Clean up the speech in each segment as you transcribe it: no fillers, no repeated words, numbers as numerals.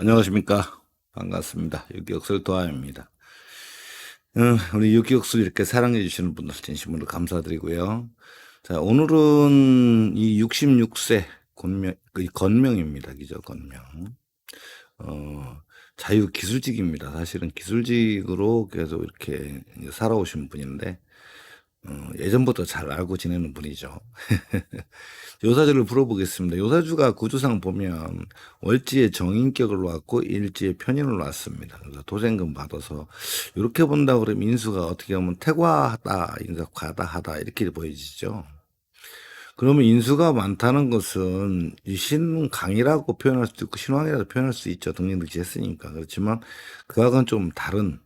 안녕하십니까. 반갑습니다. 유격술 도하입니다. 우리 유격술 이렇게 사랑해 주시는 분들 진심으로 감사드리고요. 자, 오늘은 이 66세 건명입니다. 기죠, 건명. 자유기술직입니다. 사실은 기술직으로 계속 이렇게 살아오신 분인데, 예전부터 잘 알고 지내는 분이죠. 요사주를 풀어보겠습니다. 요사주가 구조상 보면 월지에 정인격으로 왔고 일지에 편인으로 왔습니다. 그래서 도생금 받아서 이렇게 본다 그러면 인수가 어떻게 보면 태과하다, 인수가 과다하다 이렇게 보여지죠. 그러면 인수가 많다는 것은 이 신강이라고 표현할 수도 있고 신왕이라고 표현할 수 있죠. 등등등지 했으니까. 그렇지만 그와는 좀 다른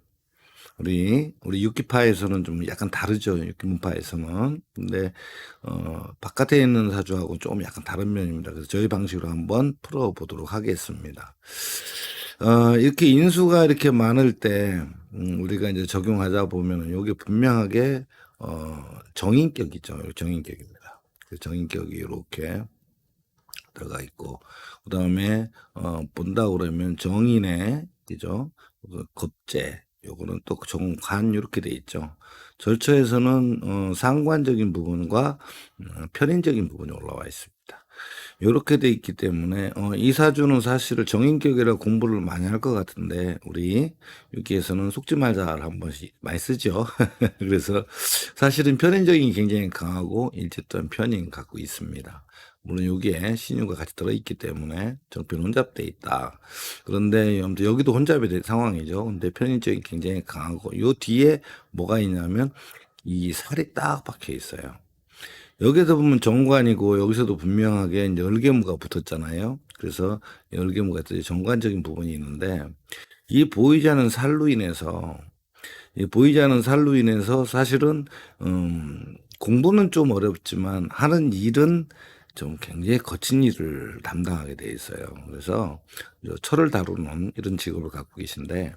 우리 육기파에서는 좀 약간 다르죠. 육기문파에서는. 근데, 바깥에 있는 사주하고 좀 약간 다른 면입니다. 그래서 저희 방식으로 한번 풀어보도록 하겠습니다. 이렇게 인수가 이렇게 많을 때, 우리가 이제 적용하자 보면은 요게 분명하게, 정인격이죠. 정인격입니다. 그 정인격이 이렇게 들어가 있고, 그 다음에, 본다 그러면 정인의, 그죠? 겁재. 요거는 또 정관 이렇게 돼 있죠. 절처에서는 상관적인 부분과 편인적인 부분이 올라와 있습니다. 이렇게 돼 있기 때문에 이 사주는 사실은 정인격이라 공부를 많이 할 것 같은데 우리 여기에서는 속지 말자를 한 번씩 많이 쓰죠. 그래서 사실은 편인적인 게 굉장히 강하고 일제 또한 편인 갖고 있습니다. 물론 여기에 신유가 같이 들어있기 때문에 정편 혼잡돼 있다. 그런데 아무튼 여기도 혼잡이 된 상황이죠. 근데 편인적인 굉장히 강하고 요 뒤에 뭐가 있냐면 이 살이 딱 박혀 있어요. 여기서 보면 정관이고 여기서도 분명하게 이제 열계무가 붙었잖아요. 그래서 열계무가 또 정관적인 부분이 있는데 이 보이지 않는 살로 인해서 이 보이지 않는 살로 인해서 사실은 공부는 좀 어렵지만 하는 일은 좀 굉장히 거친 일을 담당하게 돼 있어요. 그래서 철을 다루는 이런 직업을 갖고 계신데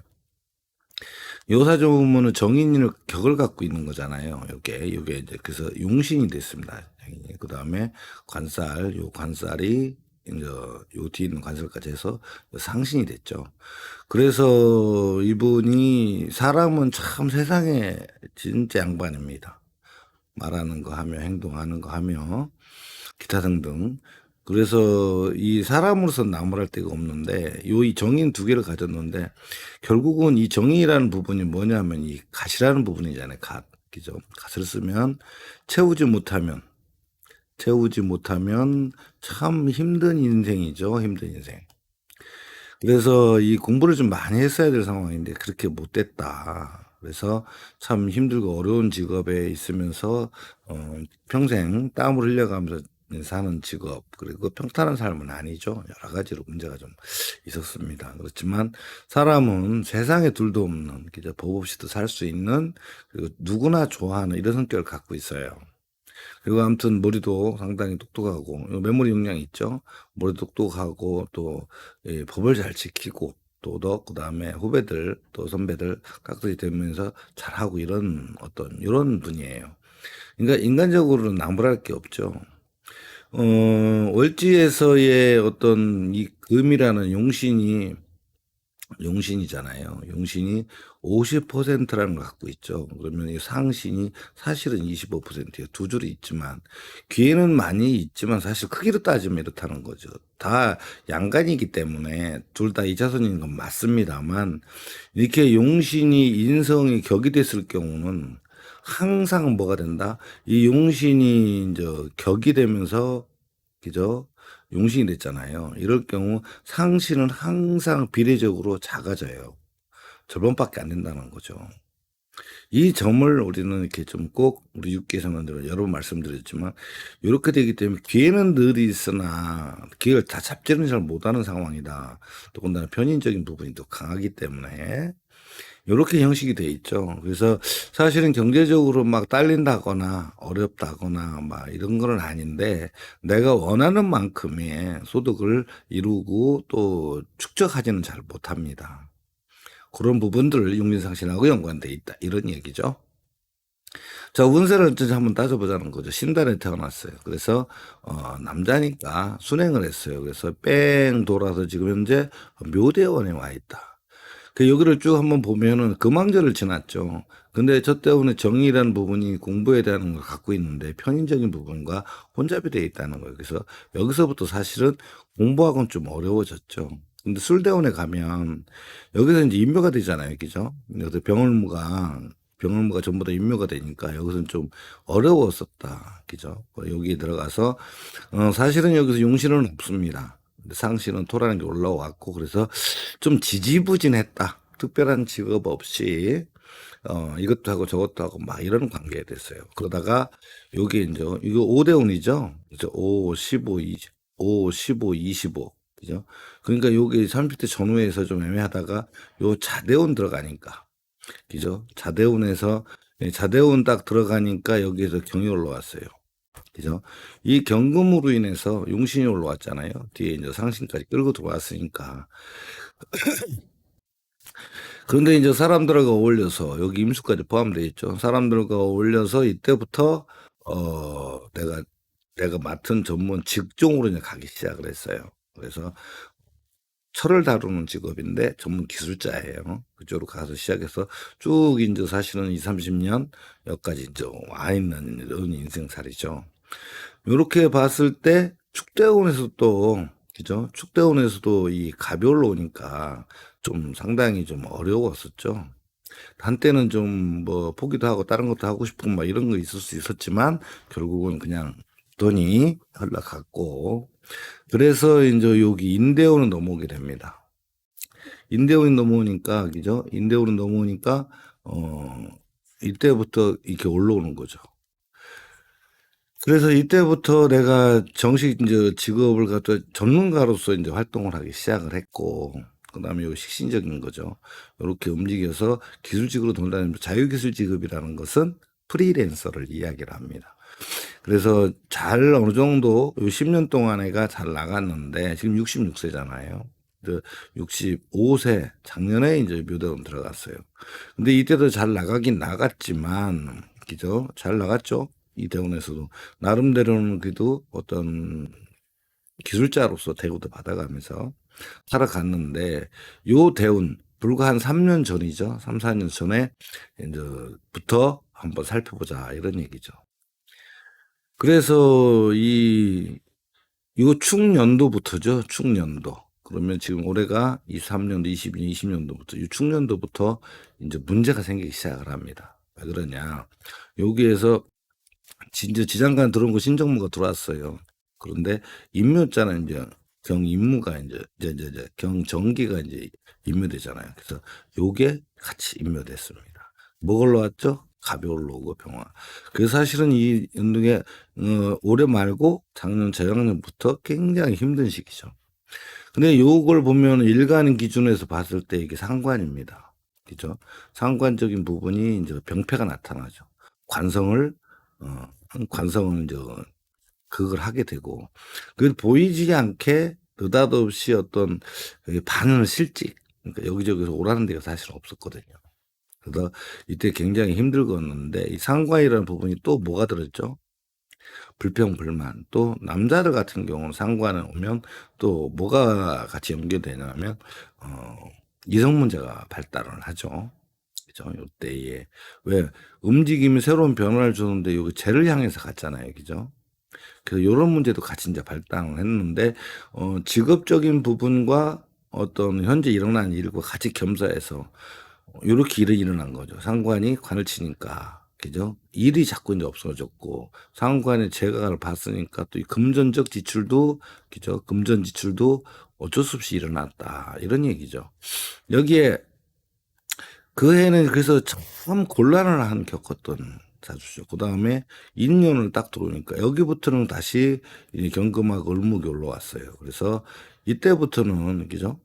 요사조문은 정인을 격을 갖고 있는 거잖아요. 요게 이제 그래서 용신이 됐습니다. 그 다음에 관살, 요 관살이 이제 요 뒤에 있는 관살까지 해서 상신이 됐죠. 그래서 이분이 사람은 참 세상에 진짜 양반입니다. 말하는 거 하며 행동하는 거 하며 기타 등등. 그래서 이 사람으로서 나무랄 데가 없는데 요 이 정인 두 개를 가졌는데 결국은 이 정인이라는 부분이 뭐냐면 이 갓이라는 부분이잖아요. 갓. 그죠? 갓을 쓰면 채우지 못하면 참 힘든 인생이죠. 힘든 인생. 그래서 이 공부를 좀 많이 했어야 될 상황인데 그렇게 못됐다. 그래서 참 힘들고 어려운 직업에 있으면서 평생 땀을 흘려가면서 사는 직업 그리고 평탄한 삶은 아니죠. 여러 가지로 문제가 좀 있었습니다. 그렇지만 사람은 세상에 둘도 없는 그저 법 없이도 살 수 있는 그리고 누구나 좋아하는 이런 성격을 갖고 있어요. 그리고 아무튼 머리도 상당히 똑똑하고 메모리 역량이 있죠. 머리 똑똑하고 또 법을 잘 지키고 도덕 그다음에 후배들 또 선배들 깍두기 되면서 잘하고 이런 어떤 이런 분이에요. 그러니까 인간적으로는 나무랄 게 없죠. 월지에서의 어떤 이 금이라는 용신이잖아요. 용신이 50%라는 걸 갖고 있죠. 그러면 이 상신이 사실은 25%예요. 두 줄이 있지만 귀에는 많이 있지만 사실 크기로 따지면 이렇다는 거죠. 다 양간이기 때문에 둘 다 이차선인 건 맞습니다만 이렇게 용신이 인성이 격이 됐을 경우는 항상 뭐가 된다? 이 용신이 이제 격이 되면서 그죠? 용신이 됐잖아요. 이럴 경우 상신은 항상 비례적으로 작아져요. 절반밖에 안 된다는 거죠. 이 점을 우리는 이렇게 좀 꼭 우리 육계에서는 여러 번 말씀드렸지만 이렇게 되기 때문에 기회는 늘 있으나 기회를 다 잡지는 잘 못하는 상황이다. 더군다나 편인적인 부분이 또 강하기 때문에 이렇게 형식이 돼 있죠. 그래서 사실은 경제적으로 막 딸린다거나 어렵다거나 막 이런 거는 아닌데 내가 원하는 만큼의 소득을 이루고 또 축적하지는 잘 못합니다. 그런 부분들 육린상신하고 연관돼 있다. 이런 얘기죠. 자, 운세를 어쩐지 한번 따져보자는 거죠. 신달에 태어났어요. 그래서, 남자니까 순행을 했어요. 그래서 뺑 돌아서 지금 현재 묘대원에 와 있다. 그 여기를 쭉 한번 보면은 금왕절을 지났죠. 근데 저 때문에 정의라는 부분이 공부에 대한 걸 갖고 있는데 편인적인 부분과 혼잡이 되어 있다는 거예요. 그래서 여기서부터 사실은 공부하고는 좀 어려워졌죠. 근데 술대원에 가면 여기서 이제 인묘가 되잖아요. 그죠? 그래서 병을무가 전부 다 인묘가 되니까 여기서는 좀 어려웠었다. 그죠? 여기에 들어가서 사실은 여기서 용신은 없습니다. 근데 상신은 토라는 게 올라왔고 그래서 좀 지지부진했다. 특별한 직업 없이 이것도 하고 저것도 하고 막 이런 관계가 됐어요. 그러다가 여기 이제 이거 5대 운이죠. 이제 5, 15, 20, 5, 15, 25. 그죠? 그러니까 여기 30대 전후에서 좀 애매하다가 요 자대운 들어가니까 그죠? 자대운 딱 들어가니까 여기에서 경이 올라왔어요. 그죠? 이 경금으로 인해서 용신이 올라왔잖아요. 뒤에 이제 상신까지 끌고 들어왔으니까. 그런데 이제 사람들과 어울려서 여기 임수까지 포함되어 있죠. 사람들과 어울려서 이때부터 내가 맡은 전문 직종으로 이제 가기 시작을 했어요. 그래서 철을 다루는 직업인데 전문 기술자예요. 그쪽으로 가서 시작해서 쭉 이제 사실은 2, 30년 여기까지 이제 와 있는 이런 인생살이죠. 이렇게 봤을 때 축대원에서 또 그죠? 축대원에서도 이 갑열로 오니까 좀 상당히 좀 어려웠었죠. 한때는 좀 뭐 포기도 하고 다른 것도 하고 싶고 막 이런 거 있을 수 있었지만 결국은 그냥 돈이 흘러갔고 그래서 이제 여기 인대원은 넘어오게 됩니다. 인대원이 넘어오니까 그죠? 인대원은 넘어오니까 어 이때부터 이렇게 올라오는 거죠. 그래서 이때부터 내가 정식 이제 직업을 갖다 전문가로서 이제 활동을 하기 시작을 했고, 그 다음에 요 식신적인 거죠. 이렇게 움직여서 기술직으로 돌아다니면서 자유기술 직업이라는 것은 프리랜서를 이야기를 합니다. 그래서 잘 어느 정도 요 10년 동안에가 잘 나갔는데, 지금 66세잖아요. 65세, 작년에 이제 묘대원 들어갔어요. 근데 이때도 잘 나가긴 나갔지만, 그죠? 잘 나갔죠? 이 대원에서도. 나름대로는 그래도 어떤 기술자로서 대우도 받아가면서 살아갔는데, 요 대운, 불과 한 3년 전이죠. 3, 4년 전에, 이제부터 한번 살펴보자. 이런 얘기죠. 그래서 이거 축년도부터죠. 축년도. 그러면 지금 올해가 23년도, 22년, 20년도부터, 이 축년도부터 이제 문제가 생기기 시작을 합니다. 왜 그러냐. 여기에서 진짜 지장간 들어온 거 신정무가 들어왔어요. 그런데 임묘자는 이제 경임무가 이제 경정기가 이제 임묘되잖아요. 그래서 요게 같이 임묘됐습니다. 뭐 올라왔죠? 갑이 올라오고 병화. 그래서 사실은 이 연도에 올해 말고 작년 재작년부터 굉장히 힘든 시기죠. 근데 요걸 보면 일간 기준에서 봤을 때 이게 상관입니다. 그죠? 상관적인 부분이 이제 병폐가 나타나죠. 관성을 관성은 이제 그걸 하게 되고 그 보이지 않게 느닷없이 어떤 반응 실직 그러니까 여기저기서 오라는 데가 사실 없었거든요. 그래서 이때 굉장히 힘들었는데 이 상관이라는 부분이 또 뭐가 들었죠? 불평 불만 또 남자들 같은 경우는 상관에 오면 또 뭐가 같이 연결되냐면 이성 문제가 발달을 하죠. 그죠? 요때에 왜 움직임이 새로운 변화를 주는데 여기 죄를 향해서 갔잖아요. 그죠? 그래서 요런 문제도 같이 이제 발당을 했는데 직업적인 부분과 어떤 현재 일어난 일과 같이 겸사해서 요렇게 일이 일어난 거죠. 상관이 관을 치니까. 그죠? 일이 자꾸 이제 없어졌고, 상관의 재가를 봤으니까 또 이 금전적 지출도, 그죠? 금전 지출도 어쩔 수 없이 일어났다. 이런 얘기죠. 여기에 그 해는 그래서 참 곤란을 겪었던 사주죠. 그 다음에 인연을 딱 들어오니까 여기부터는 다시 이제 경금하고 을목이 올라왔어요. 그래서 이때부터는 그죠?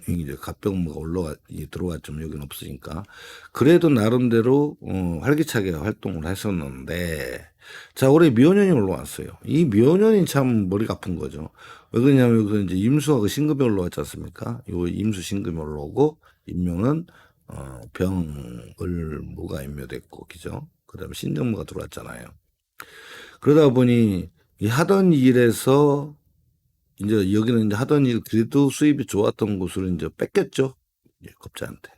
이제 갑병무가 들어왔지만 여기는 없으니까 그래도 나름대로 활기차게 활동을 했었는데 자 올해 묘년이 올라왔어요. 이 묘년이 참 머리가 아픈 거죠. 왜 그러냐면 여기서 이제 임수하고 신금이 올라왔지 않습니까? 요 임수 신금이 올라오고 임묘는 병을 무가 임묘됐고 그죠? 그다음에 신정무가 들어왔잖아요. 그러다 보니 이 하던 일에서 이제 여기는 이제 하던 일 그래도 수입이 좋았던 곳으로 이제 뺏겼죠. 예, 겁자한테.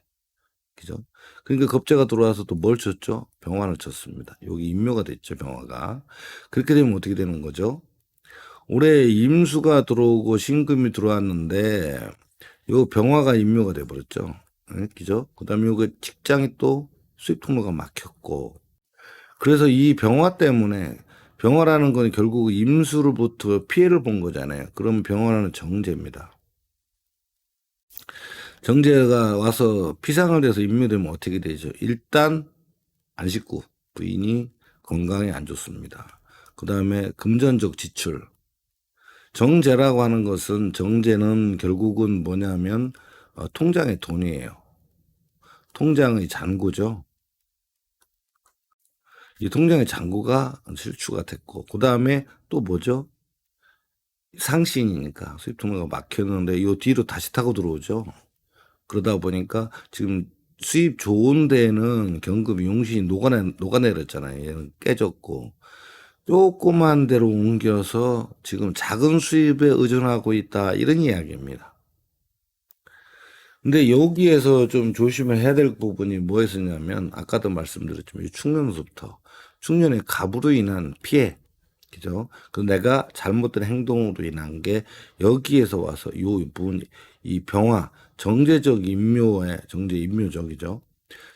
그죠? 그러니까 겁자가 들어와서 또 뭘 쳤죠? 병화를 쳤습니다. 여기 임묘가 됐죠, 병화가. 그렇게 되면 어떻게 되는 거죠? 올해 임수가 들어오고 신금이 들어왔는데 요 병화가 임묘가 돼버렸죠. 그죠? 그 다음에 요게 직장이 또 수입 통로가 막혔고 그래서 이 병화 때문에 병화라는 건 결국 임수로부터 피해를 본 거잖아요. 그럼 병화라는 정제입니다. 정제가 와서 피상을 해서 임묘되면 어떻게 되죠? 일단 안식구 부인이 건강에 안 좋습니다. 그 다음에 금전적 지출. 정제라고 하는 것은 정제는 결국은 뭐냐면 통장의 돈이에요. 통장의 잔고죠. 이 통장의 잔고가 실추가 됐고 그 다음에 또 뭐죠? 상신이니까 수입 통로가 막혔는데 이 뒤로 다시 타고 들어오죠. 그러다 보니까 지금 수입 좋은 데는 경금 용신이 녹아내렸잖아요. 얘는 깨졌고 조그만 데로 옮겨서 지금 작은 수입에 의존하고 있다 이런 이야기입니다. 근데 여기에서 좀 조심해야 될 부분이 뭐였었냐면 아까도 말씀드렸지만 충년으로부터 충년의 갑으로 인한 피해 그죠? 그 내가 잘못된 행동으로 인한 게 여기에서 와서 요 부분 이 병화 정제적 인묘에 정제 인묘적이죠.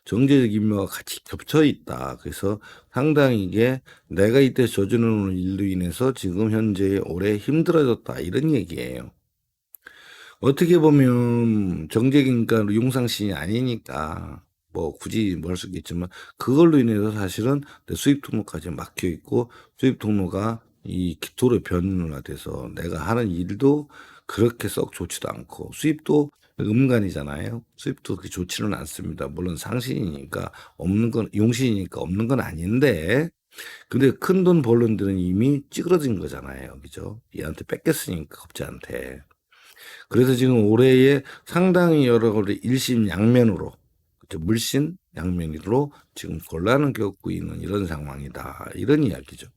정제적 인묘가 같이 겹쳐 있다. 그래서 상당히 이게 내가 이때 저지르는 일로 인해서 지금 현재 올해 힘들어졌다 이런 얘기예요. 어떻게 보면 정제기니까 용상신이 아니니까 뭐 굳이 뭐 할 수 있겠지만 그걸로 인해서 사실은 내 수입 통로까지 막혀 있고 수입 통로가 이 기토로 변화돼서 내가 하는 일도 그렇게 썩 좋지도 않고 수입도 음간이잖아요. 수입도 그렇게 좋지는 않습니다. 물론 상신이니까 없는 건 용신이니까 없는 건 아닌데 근데 큰 돈 벌는 데는 이미 찌그러진 거잖아요. 그죠? 얘한테 뺏겼으니까 겁자한테. 그래서 지금 올해에 상당히 여러 가지 일심양면으로 물신 양면으로 지금 곤란을 겪고 있는 이런 상황이다. 이런 이야기죠.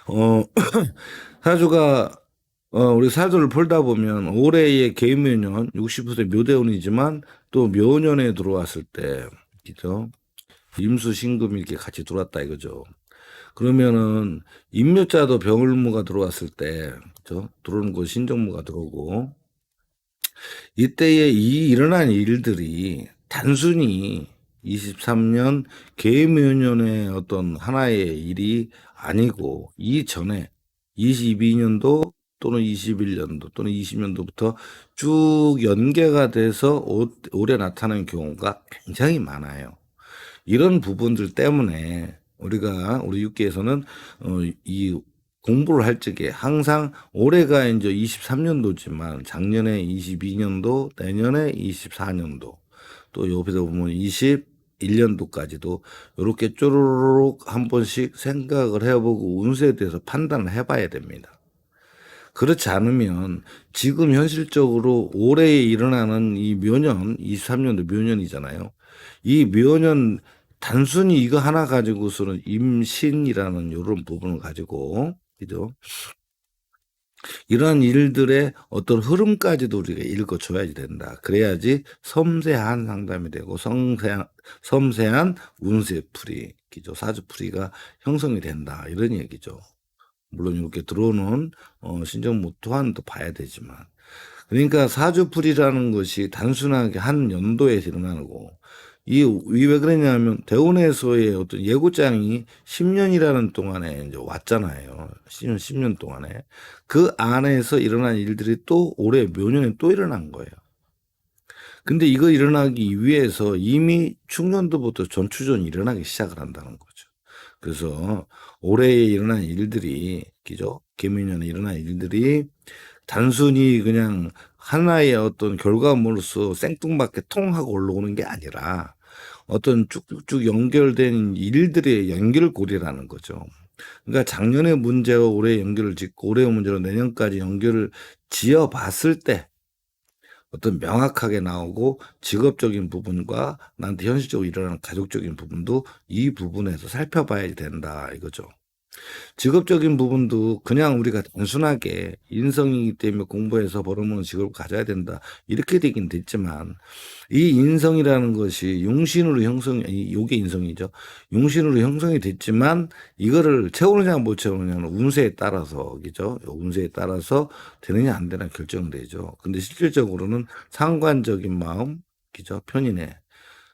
어, 사주가 우리 사주를 풀다 보면 올해의 개묘년 60% 묘대운이지만 또 묘년에 들어왔을 때 그죠? 임수 신금이 이렇게 같이 들어왔다 이거죠. 그러면은 임묘자도 병을무가 들어왔을 때 그죠? 들어오는 거 신정무가 들어오고 이때에 이 일어난 일들이 단순히 23년 계묘년의 어떤 하나의 일이 아니고 이전에 22년도 또는 21년도 또는 20년도부터 쭉 연계가 돼서 올해 나타나는 경우가 굉장히 많아요. 이런 부분들 때문에 우리 육계에서는 이 공부를 할 적에 항상 올해가 이제 23년도지만 작년에 22년도, 내년에 24년도, 또 옆에서 보면 21년도까지도 이렇게 쪼르륵 한 번씩 생각을 해보고 운세에 대해서 판단을 해봐야 됩니다. 그렇지 않으면 지금 현실적으로 올해에 일어나는 이 묘년, 23년도 묘년이잖아요. 이 묘년 단순히 이거 하나 가지고서는 임신이라는 이런 부분을 가지고 그죠? 이러한 일들의 어떤 흐름까지도 우리가 읽어줘야지 된다. 그래야지 섬세한 상담이 되고 섬세한 운세풀이, 기죠 사주풀이가 형성이 된다. 이런 얘기죠. 물론 이렇게 들어오는 신정무 또한도 봐야 되지만 그러니까 사주풀이라는 것이 단순하게 한 연도에 일어나는 거고 이 왜 그러냐면 대운에서의 어떤 예고장이 10년이라는 동안에 이제 왔잖아요. 10년 동안에 그 안에서 일어난 일들이 또 올해 묘년에 또 일어난 거예요. 근데 이거 일어나기 위해서 이미 충년도부터 전추전이 일어나기 시작을 한다는 거죠. 그래서 올해에 일어난 일들이 그죠? 개묘년에 일어난 일들이 단순히 그냥 하나의 어떤 결과물로서 생뚱맞게 통 하고 올라오는 게 아니라 어떤 쭉쭉쭉 연결된 일들의 연결고리라는 거죠. 그러니까 작년의 문제와 올해 연결을 짓고 올해의 문제로 내년까지 연결을 지어 봤을 때 어떤 명확하게 나오고 직업적인 부분과 나한테 현실적으로 일어나는 가족적인 부분도 이 부분에서 살펴봐야 된다 이거죠. 직업적인 부분도 그냥 우리가 단순하게 인성이기 때문에 공부해서 벌어먹는 직업을 가져야 된다 이렇게 되긴 됐지만 이 인성이라는 것이 용신으로 요게 인성이죠. 용신으로 형성이 됐지만 이거를 채우느냐 못 채우느냐는 운세에 따라서 그죠. 운세에 따라서 되느냐 안 되느냐 결정되죠. 근데 실질적으로는 상관적인 마음 그죠. 편인의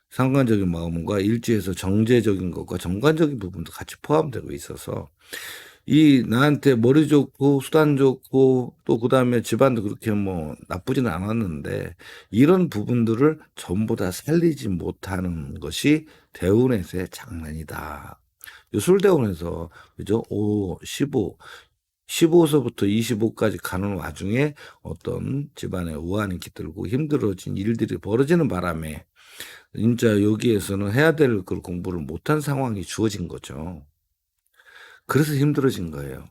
상관적인 마음과 일지에서 정제적인 것과 정관적인 부분도 같이 포함되고 있어서 이 나한테 머리 좋고 수단 좋고 또 그다음에 집안도 그렇게 뭐 나쁘지는 않았는데 이런 부분들을 전부 다 살리지 못하는 것이 대운에서의 장난이다. 술대운에서 그죠? 5, 15, 15서부터 25까지 가는 와중에 어떤 집안에 우환이 깃들고 힘들어진 일들이 벌어지는 바람에 진짜 여기에서는 해야 될 그 공부를 못한 상황이 주어진 거죠. 그래서 힘들어진 거예요.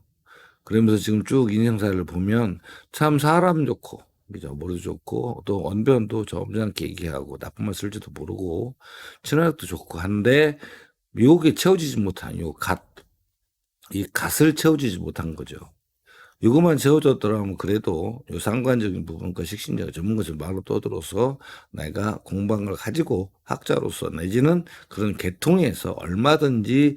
그러면서 지금 쭉 인생사를 보면 참 사람 좋고 그죠 머리도 좋고 또 언변도 점잖게 얘기하고 나쁜 말 쓸지도 모르고 친화력도 좋고 한데 요게 채워지지 못한 이 갓을 채워지지 못한 거죠. 요것만 채워졌더라면 그래도 요 상관적인 부분과 식신자가 전문가적 말로 떠들어서 내가 공부한 걸 가지고 학자로서 내지는 그런 계통에서 얼마든지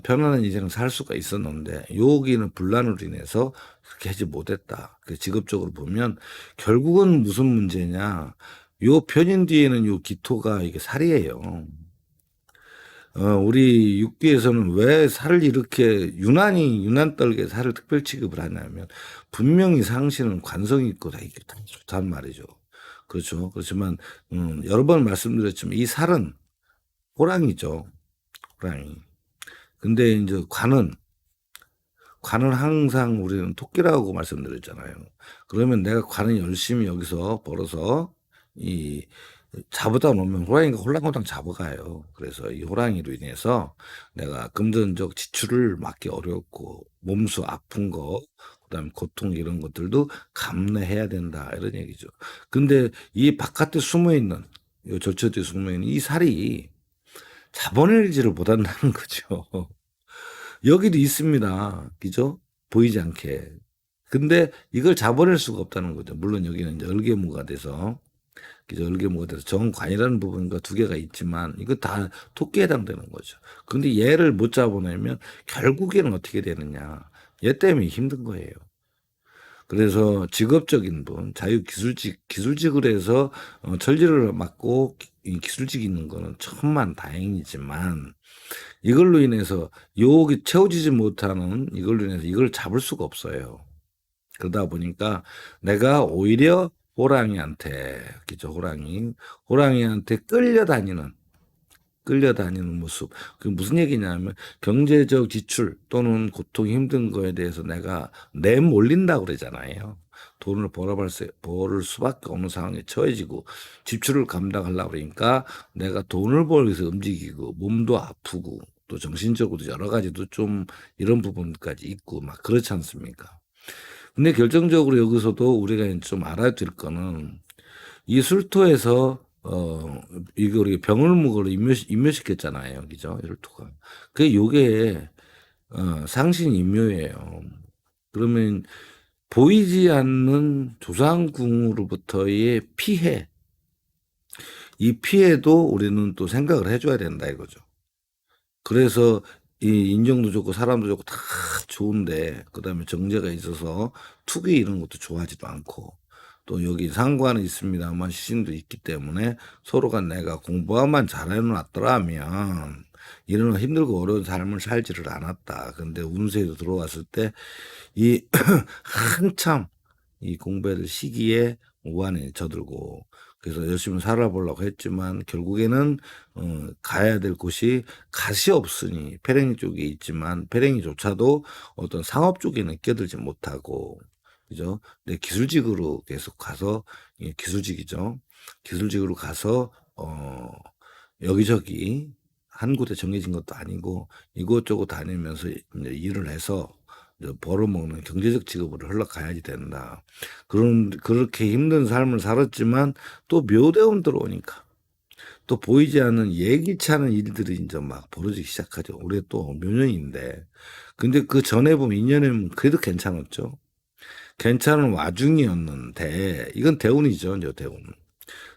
편안한 인생을 살 수가 있었는데 여기는 분란으로 인해서 그렇게 하지 못했다. 그 직업적으로 보면 결국은 무슨 문제냐. 요 편인 뒤에는 요 기토가 이게 살이에요. 우리 육계에서는 왜 살을 이렇게 유난 떨게 살을 특별 취급을 하냐면 분명히 상신은 관성이 있고 다 이게 다 좋단 말이죠. 그렇죠. 그렇지만 여러 번 말씀드렸지만 이 살은 호랑이죠. 호랑이. 근데 이제 관은 항상 우리는 토끼라고 말씀드렸잖아요. 그러면 내가 관을 열심히 여기서 벌어서 이 잡으다 보면 호랑이가 홀랑홀랑 잡아가요. 그래서 이 호랑이로 인해서 내가 금전적 지출을 막기 어렵고 몸소 아픈 거, 그다음에 고통 이런 것들도 감내해야 된다 이런 얘기죠. 근데 이 바깥에 숨어 있는 이 절처뒤에 숨어 있는 이 살이 잡아내지를 못한다는 거죠. 여기도 있습니다. 그죠? 보이지 않게. 근데 이걸 잡아낼 수가 없다는 거죠. 물론 여기는 이제 얼개무가 돼서 그죠? 얼개무가 돼서 정관이라는 부분과 두 개가 있지만 이거 다 토끼에 해당되는 거죠. 근데 얘를 못 잡아내면 결국에는 어떻게 되느냐? 얘 때문에 힘든 거예요. 그래서 직업적인 분, 기술직으로 해서 철지를 맡고 이 기술직 있는 거는 천만 다행이지만 이걸로 인해서 여기 채워지지 못하는 이걸로 인해서 이걸 잡을 수가 없어요. 그러다 보니까 내가 오히려 호랑이한테 그죠 호랑이한테 끌려다니는 모습. 그 무슨 얘기냐면 경제적 지출 또는 고통 힘든 거에 대해서 내가 내몰린다고 그러잖아요. 돈을 벌을 수밖에 없는 상황에 처해지고 지출을 감당하려고 그러니까 내가 돈을 벌기 위해서 움직이고 몸도 아프고 또 정신적으로도 여러 가지도 좀 이런 부분까지 있고 막 그렇지 않습니까? 근데 결정적으로 여기서도 우리가 좀 알아야 될 거는 이 술토에서 이거 우리 병을묵으로 임묘시켰잖아요, 그죠? 혈토가. 그 요게 상신 임묘예요. 그러면 보이지 않는 조상궁으로부터의 피해, 이 피해도 우리는 또 생각을 해줘야 된다 이거죠. 그래서 이 인정도 좋고 사람도 좋고 다 좋은데 그다음에 정제가 있어서 투기 이런 것도 좋아하지도 않고 또 여기 상관은 있습니다만 시신도 있기 때문에 서로가 내가 공부만 잘해놨더라면 이런 힘들고 어려운 삶을 살지를 않았다. 근데 운세에도 들어왔을 때 이 한참 이 공부해야 될 시기에 우한에 져들고 그래서 열심히 살아보려고 했지만 결국에는 가야 될 곳이 갓이 없으니 페랭이 쪽에 있지만 페랭이조차도 어떤 상업 쪽에는 끼어들지 못하고 그죠? 내 기술직으로 계속 가서 기술직이죠. 기술직으로 가서 여기저기 한 곳에 정해진 것도 아니고 이곳저곳 다니면서 이제 일을 해서 벌어먹는 경제적 직업으로 흘러가야지 된다. 그렇게 힘든 삶을 살았지만 또 묘대원 들어오니까 또 보이지 않는 예기치 않은 일들이 이제 막 벌어지기 시작하죠. 올해 또 묘년인데. 근데 그 전에 보면 2년에는 그래도 괜찮았죠. 괜찮은 와중이었는데, 이건 대운이죠, 이제 대운.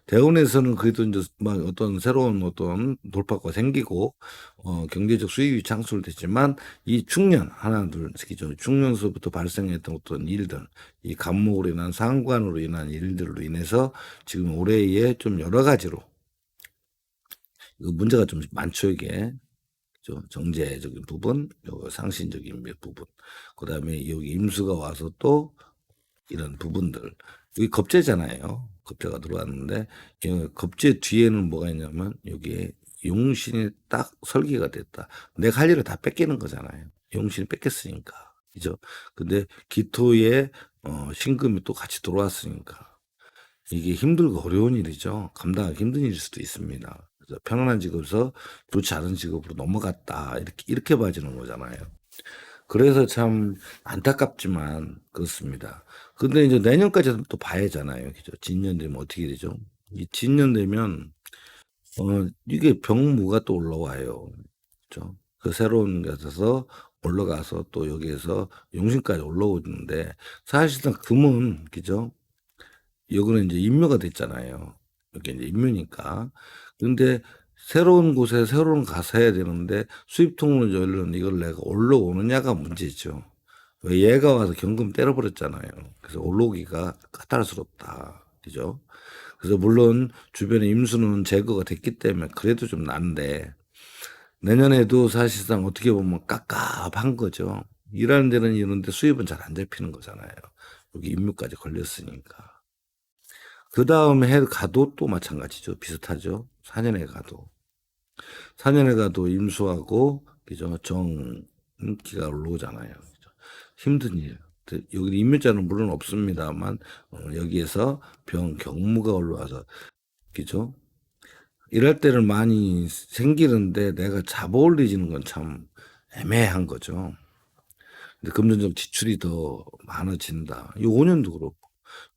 대운에서는 그래도 이제 막 어떤 새로운 어떤 돌파구가 생기고, 경제적 수익이 창출되지만, 이 중년, 하나, 둘, 새끼죠. 중년서부터 발생했던 어떤 일들, 이 간목으로 인한 상관으로 인한 일들로 인해서 지금 올해에 좀 여러 가지로, 문제가 좀 많죠, 이게. 정제적인 부분, 요 상신적인 부분, 그 다음에 여기 임수가 와서 또 이런 부분들. 여기 겁재잖아요. 겁재가 들어왔는데, 겁재 뒤에는 뭐가 있냐면, 여기에 용신이 딱 설계가 됐다. 내가 할 일을 다 뺏기는 거잖아요. 용신이 뺏겼으니까. 그죠? 근데 기토에, 신금이 또 같이 들어왔으니까. 이게 힘들고 어려운 일이죠. 감당하기 힘든 일일 수도 있습니다. 그래서 편안한 직업에서 좋지 않은 직업으로 넘어갔다. 이렇게 봐지는 거잖아요. 그래서 참 안타깝지만 그렇습니다. 근데 이제 내년까지 또 봐야 하잖아요. 그죠? 진년 되면 어떻게 되죠? 이 진년 되면, 이게 병무가 또 올라와요. 그죠? 그 새로운 것에서 올라가서 또 여기에서 용신까지 올라오는데 사실상 금은, 그죠? 여기는 이제 임묘가 됐잖아요. 여기 이제 임묘니까. 근데 새로운 곳에 새로운 가서 해야 되는데 수입통로 열는 이걸 내가 올라오느냐가 문제죠. 왜 얘가 와서 경금 때려버렸잖아요. 그래서 올라오기가 까탈스럽다. 그죠? 그래서 물론 주변에 임수는 제거가 됐기 때문에 그래도 좀 난데 내년에도 사실상 어떻게 보면 깝깝한 거죠. 일하는 데는 이런데 수입은 잘 안 잡히는 거잖아요. 여기 임묘까지 걸렸으니까. 그 다음에 해 가도 또 마찬가지죠. 비슷하죠. 4년에 가도. 4년에 가도 임수하고, 그죠. 정기가 올라오잖아요. 그죠? 힘든 일. 여기 임묘자는 물론 없습니다만, 여기에서 경무가 올라와서, 그죠. 이럴 때는 많이 생기는데 내가 잡아 올리지는 건 참 애매한 거죠. 근데 금전적 지출이 더 많아진다. 이 5년도 그렇고.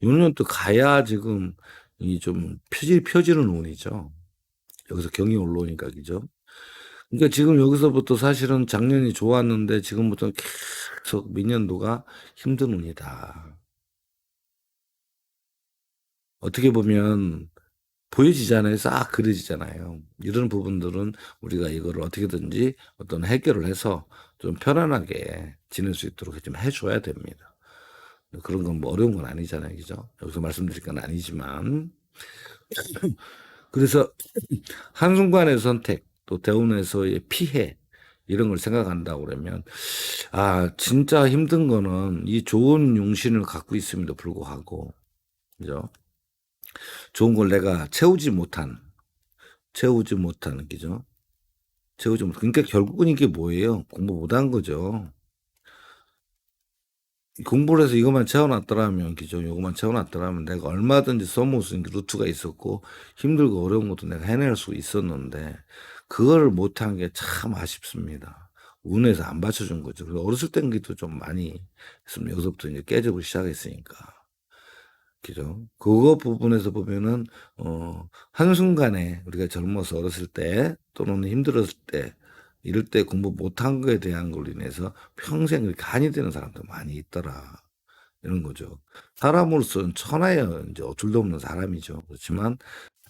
6년 또 가야 지금 이 좀 펴지는 운이죠. 여기서 경이 올라오니까, 그죠? 그러니까 지금 여기서부터 사실은 작년이 좋았는데 지금부터 계속明년도가 힘든 운이다. 어떻게 보면 보여지잖아요. 싹 그려지잖아요. 이런 부분들은 우리가 이거를 어떻게든지 어떤 해결을 해서 좀 편안하게 지낼 수 있도록 좀 해줘야 됩니다. 그런 건 뭐 어려운 건 아니잖아요. 그죠? 여기서 말씀드릴 건 아니지만. 그래서 한순간의 선택, 또 대운에서의 피해, 이런 걸 생각한다고 그러면, 진짜 힘든 거는 이 좋은 용신을 갖고 있음에도 불구하고, 그죠? 좋은 걸 내가 채우지 못한, 그죠? 그러니까 결국은 이게 뭐예요? 공부 못한 거죠. 공부를 해서 이것만 채워놨더라면, 그죠? 이것만 채워놨더라면 내가 얼마든지 써먹을 수 있는 루트가 있었고, 힘들고 어려운 것도 내가 해낼 수 있었는데, 그거를 못한 게 참 아쉽습니다. 운에서 안 받쳐준 거죠. 그래서 어렸을 땐 기도 좀 많이 했으면 여기서부터 이제 깨지고 시작했으니까. 그죠? 그거 부분에서 보면은, 한순간에 우리가 젊어서 어렸을 때, 또는 힘들었을 때, 이럴 때 공부 못한 거에 대한 걸로 인해서 평생 이렇게 한이 되는 사람도 많이 있더라. 이런 거죠. 사람으로서는 천하에 이제 어쩔 수 없는 사람이죠. 그렇지만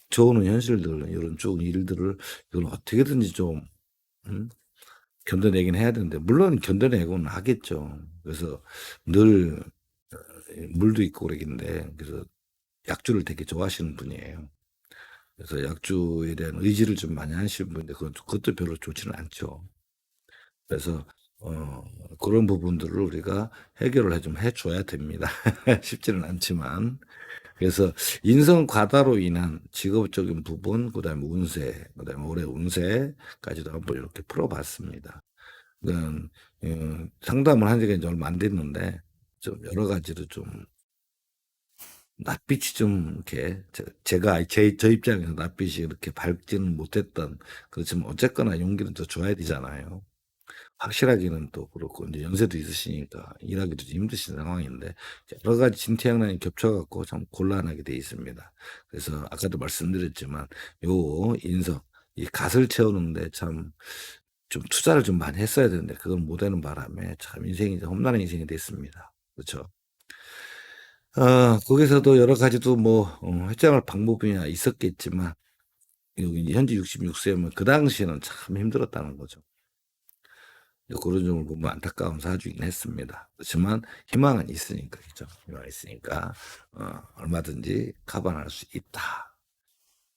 좋은 현실들, 이런 쭉 일들을 이걸 어떻게든지 좀, 음? 견뎌내긴 해야 되는데, 물론 견뎌내고는 하겠죠. 그래서 늘 물도 있고 그러긴데, 그래서 약주를 되게 좋아하시는 분이에요. 그래서 약주에 대한 의지를 좀 많이 하시는 분인데, 그것도 별로 좋지는 않죠. 그래서, 그런 부분들을 우리가 해결을 좀 해줘야 됩니다. 쉽지는 않지만. 그래서 인성 과다로 인한 직업적인 부분, 그다음에 운세, 그다음에 올해 운세까지도 한번 이렇게 풀어봤습니다. 그건 상담을 한 지가 이제 얼마 안 됐는데 좀 여러 가지로 좀 낯빛이 좀 이렇게 제가 저 입장에서 낯빛이 이렇게 밝지는 못했던, 그렇지만 어쨌거나 용기는 더 줘야 되잖아요. 확실하기는 또 그렇고 이제 연세도 있으시니까 일하기도 좀 힘드신 상황인데 여러 가지 진퇴양난이 겹쳐 갖고 참 곤란하게 돼 있습니다. 그래서 아까도 말씀드렸지만 요 인성 이 갓을 채우는데 참 좀 투자를 좀 많이 했어야 되는데 그걸 못 하는 바람에 참 인생이 이제 험난한 인생이 됐습니다. 그쵸? 거기서도 여러 가지 또 뭐 해장할 방법이야 있었겠지만 여기 현재 66 세면 그 당시에는 참 힘들었다는 거죠. 그런 점을 보면 안타까운 사주이긴 했습니다. 그렇지만 희망은 있으니까, 그죠? 희망이 있으니까, 얼마든지 카반할 수 있다.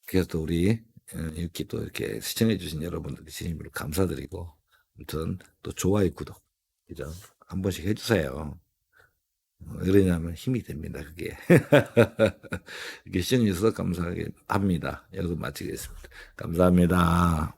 그래서 또 우리, 이렇게 또 이렇게 시청해주신 여러분들께 진심으로 감사드리고, 아무튼 또 좋아요, 구독, 그죠? 한 번씩 해주세요. 왜 그러냐면 힘이 됩니다, 그게. 이렇게 시청해주셔서 감사하게 합니다. 여기서 마치겠습니다. 감사합니다.